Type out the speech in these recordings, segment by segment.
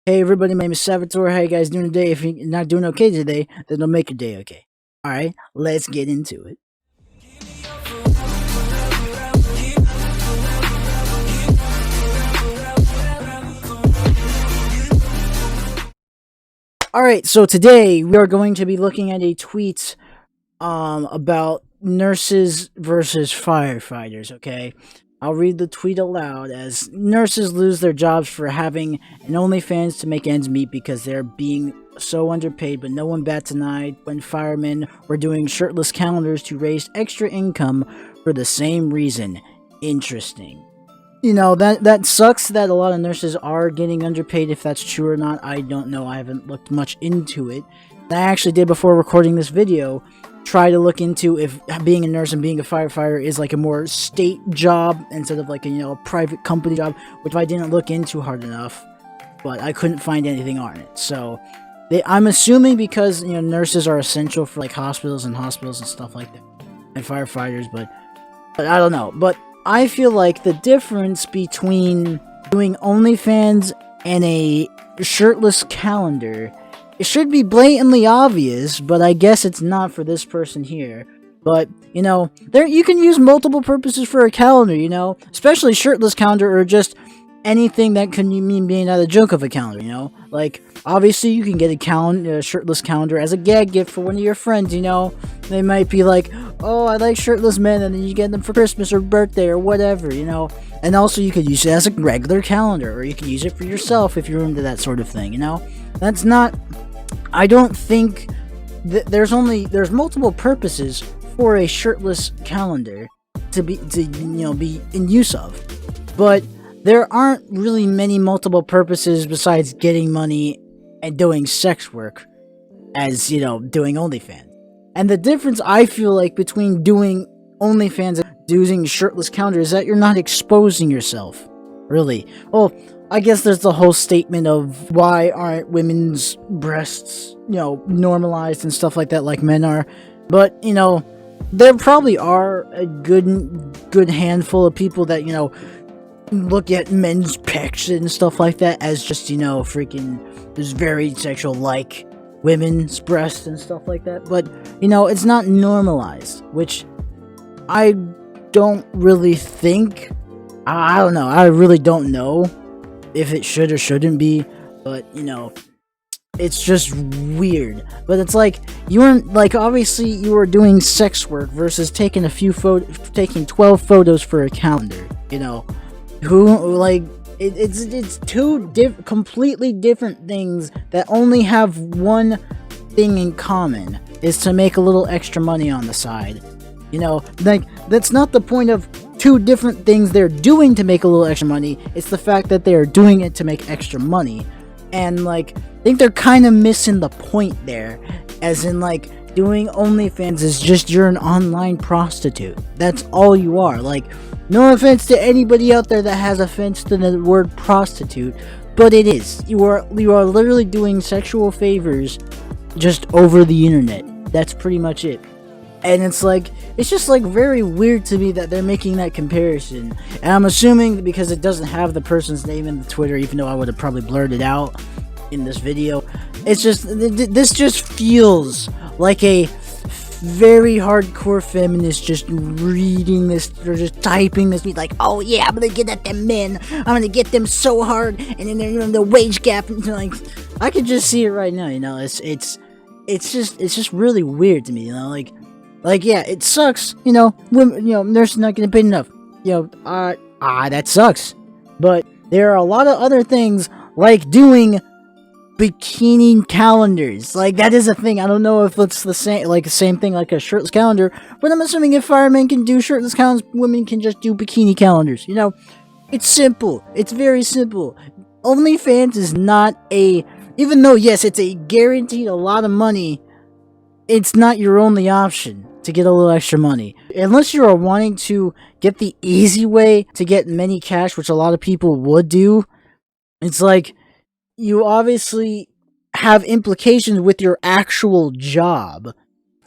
Hey everybody, my name is Savator. How you guys doing today? If you're not doing okay today, then don't make your day okay. Alright, let's get into it. Alright, so today we are going to be looking at a tweet about nurses versus firefighters, okay? I'll read the tweet aloud as nurses lose their jobs for having an OnlyFans to make ends meet because they're being so underpaid, but no one bats an eye when firemen were doing shirtless calendars to raise extra income for the same reason. Interesting. That sucks that a lot of nurses are getting underpaid. If that's true or not, I don't know. I haven't looked much into it. I actually did, before recording this video, try to look into if being a nurse and being a firefighter is like a more state job instead of like a private company job, which I didn't look into hard enough, but I couldn't find anything on it. So I'm assuming because nurses are essential for like hospitals and stuff like that, and firefighters, but I don't know. But I feel like the difference between doing OnlyFans and a shirtless calendar, it should be blatantly obvious, but I guess it's not for this person here. But, there you can use multiple purposes for a calendar, especially shirtless calendar or just anything that can mean being at a joke of a calendar, Like, obviously you can get a shirtless calendar as a gag gift for one of your friends, They might be like, oh, I like shirtless men, and then you get them for Christmas or birthday or whatever, And also you could use it as a regular calendar, or you can use it for yourself if you're into that sort of thing, That's not... I don't think there's multiple purposes for a shirtless calendar to be in use of, but there aren't really many multiple purposes besides getting money and doing sex work as doing OnlyFans. And the difference I feel like between doing OnlyFans and using shirtless calendar is that you're not exposing yourself, really. Well, I guess there's the whole statement of why aren't women's breasts, normalized and stuff like that like men are. But, there probably are a good handful of people that, look at men's pecs and stuff like that as just, freaking just very sexual like women's breasts and stuff like that. But, it's not normalized, which I don't really think. I don't know. I really don't know if it should or shouldn't be, but it's just weird. But it's like you weren't obviously you were doing sex work versus taking 12 photos for a calendar. It's two completely different things that only have one thing in common, is to make a little extra money on the side. That's not the point of two different things they're doing to make a little extra money. It's the fact that they are doing it to make extra money. And I think they're kind of missing the point there, as in doing OnlyFans is just you're an online prostitute. That's all you are. No offense to anybody out there that has offense to the word prostitute, but it is. You are literally doing sexual favors just over the internet. That's pretty much it. And it's just very weird to me that they're making that comparison. And I'm assuming because it doesn't have the person's name in the Twitter, even though I would have probably blurred it out in this video. It's just, this just feels like a very hardcore feminist just reading this, or just typing this, like, oh yeah, I'm gonna get at them men. I'm gonna get them so hard, and then they're the wage gap. I could just see it right now. It's just really weird to me. Yeah, it sucks, women, nurses not getting paid enough. That sucks. But there are a lot of other things, like doing bikini calendars. That is a thing. I don't know if it's the same thing like a shirtless calendar, but I'm assuming if firemen can do shirtless calendars, women can just do bikini calendars. It's simple. It's very simple. OnlyFans is not even though, yes, it's a guaranteed a lot of money, it's not your only option to get a little extra money. Unless you are wanting to get the easy way to get many cash, which a lot of people would do, it's you obviously have implications with your actual job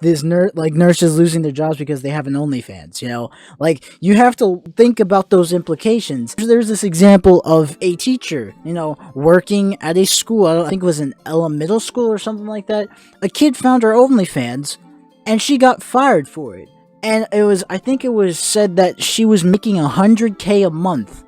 nurses losing their jobs because they have an OnlyFans, you know? Like, you have to think about those implications. There's this example of a teacher, you know, working at a school. I think it was an middle school or something like that. A kid found her OnlyFans, and she got fired for it. And I think it was said that she was making $100K a month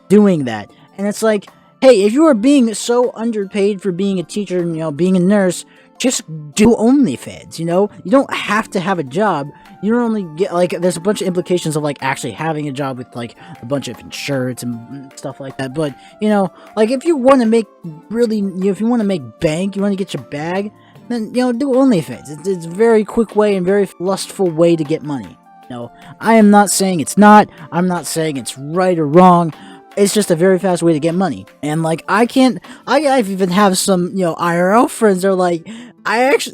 doing that. And it's like, hey, if you are being so underpaid for being a teacher, you know, being a nurse, just do OnlyFans, you know? You don't have to have a job. You don't only get, like, there's a bunch of implications of, like, actually having a job with, like, a bunch of insurance and stuff like that. But, you know, like, if you want to make if you want to make bank, you want to get your bag, then, you know, do OnlyFans. It's a very quick way and very lustful way to get money. You know, I am not saying it's not. I'm not saying it's right or wrong. It's just a very fast way to get money. And, like, I even have some, you know, IRL friends that are like,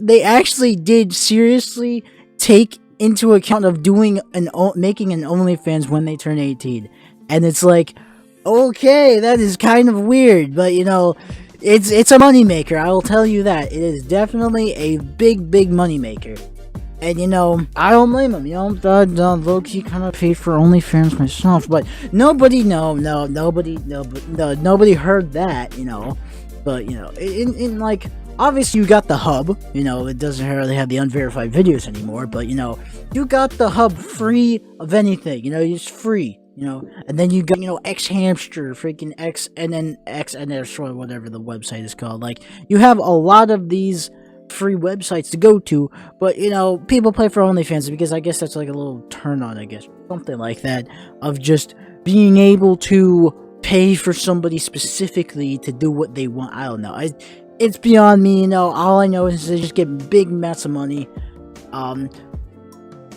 they actually did seriously take into account of making an OnlyFans when they turn 18. And it's like, okay, that is kind of weird, but, you know, it's a moneymaker, I will tell you that. It is definitely a big moneymaker. And, you know, I don't blame him, you know, low-key kind of paid for OnlyFans myself, but nobody heard that, you know, but, you know, like, obviously you got the hub, you know, it doesn't really have the unverified videos anymore, but, you know, you got the hub free of anything, you know, it's free, you know, and then you got, you know, X-Hamster, freaking X, and then or whatever the website is called. Like, you have a lot of these free websites to go to, but, you know, people play for OnlyFans because I guess that's like a little turn on, I guess, something like that, of just being able to pay for somebody specifically to do what they want. I don't know, it's beyond me, you know. All I know is they just get big amounts of money, and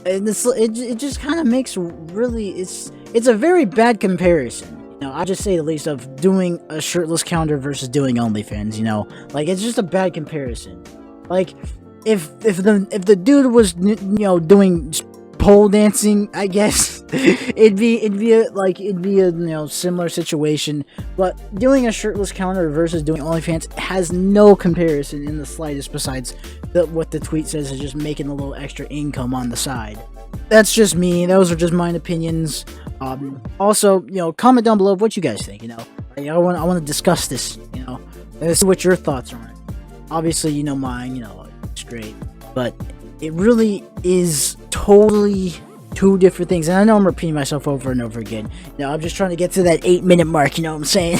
it just kind of makes it's a very bad comparison. You know, I just say the least, of doing a shirtless calendar versus doing OnlyFans, you know, like, it's just a bad comparison. Like, if the dude was, you know, doing pole dancing, I guess it'd be a, you know, similar situation. But doing a shirtless calendar versus doing OnlyFans has no comparison in the slightest, besides what the tweet says is just making a little extra income on the side. That's just me. Those are just mine opinions. Also, you know, comment down below what you guys think. You know, I want to discuss this. You know, let's see what your thoughts are on it. Obviously, you know mine. You know, it's great, but it really is totally two different things. And I know I'm repeating myself over and over again. You know, I'm just trying to get to that 8-minute mark. You know what I'm saying?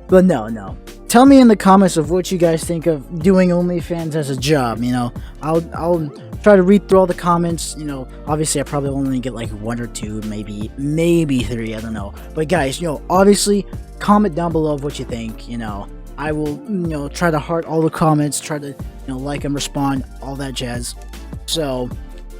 But no. Tell me in the comments of what you guys think of doing OnlyFans as a job. You know, I'll try to read through all the comments. You know, obviously I probably only get like 1 or 2, maybe 3, I don't know. But guys, you know, obviously comment down below of what you think. You know, I will, you know, try to heart all the comments, try to, you know, like and respond, all that jazz. So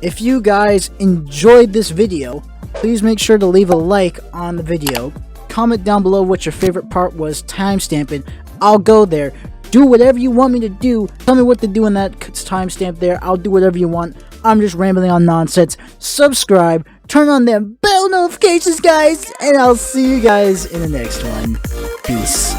if you guys enjoyed this video, please make sure to leave a like on the video. Comment down below what your favorite part was, timestamp it. I'll go there, do whatever you want me to do. Tell me what to do in that timestamp there. I'll do whatever you want. I'm just rambling on nonsense. Subscribe, turn on them bell notifications, guys, and I'll see you guys in the next one. Peace.